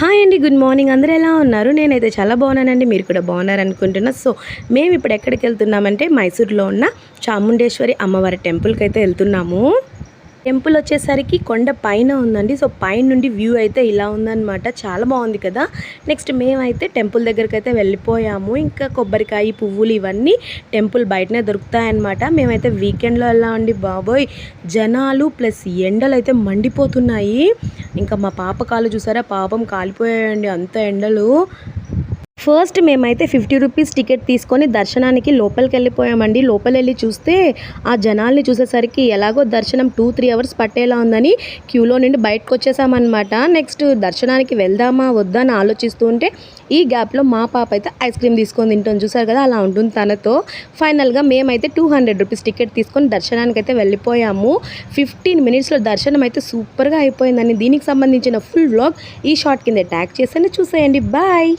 Hi అండి, good morning. అందరూ ఎలా ఉన్నారు? నేనైతే చాలా బాగున్నానండి. మీరు కూడా బాగున్నారనుకుంటున్నా. సో మేము ఇప్పుడు ఎక్కడికి వెళ్తున్నామంటే మైసూర్లో ఉన్న చాముండేశ్వరి అమ్మవారి టెంపుల్కి అయితే వెళ్తున్నాము. టెంపుల్ వచ్చేసరికి కొండ పైన ఉందండి. సో పైన నుండి వ్యూ అయితే ఇలా ఉందన్నమాట. చాలా బాగుంది కదా. నెక్స్ట్ మేమైతే టెంపుల్ దగ్గరికి అయితే వెళ్ళిపోయాము. ఇంకా కొబ్బరికాయ, పువ్వులు ఇవన్నీ టెంపుల్ బయటనే దొరుకుతాయన్నమాట. మేమైతే వీకెండ్లో వెళ్ళామండి. బాబోయ్, జనాలు ప్లస్ ఎండలు అయితే మండిపోతున్నాయి. ఇంకా మా పాప కాళ్ళు చూసారా, పాపం కాలిపోయాయండి అంత ఎండలు. ఫస్ట్ మేమైతే 50 రూపీస్ టికెట్ తీసుకొని దర్శనానికి లోపలికి వెళ్ళిపోయామండి. లోపల వెళ్ళి చూస్తే ఆ జనాల్ని చూసేసరికి ఎలాగో దర్శనం 2-3 అవర్స్ పట్టేలా ఉందని క్యూలో నుండి బయటకు వచ్చేసామన్నమాట. నెక్స్ట్ దర్శనానికి వెళ్దామా వద్దా అని ఆలోచిస్తూ ఉంటే ఈ గ్యాప్లో మా పాప అయితే ఐస్ క్రీమ్ తీసుకొని తింటాం, చూసారు కదా, అలా ఉంటుంది తనతో. ఫైనల్గా మేమైతే 200 రూపీస్ టికెట్ తీసుకొని దర్శనానికి అయితే వెళ్ళిపోయాము. 15 మినిట్స్లో దర్శనం అయితే సూపర్గా అయిపోయిందని దీనికి సంబంధించిన ఫుల్ వ్లాగ్ ఈ షార్ట్ కింద ట్యాగ్ చేసి చూసేయండి. బాయ్.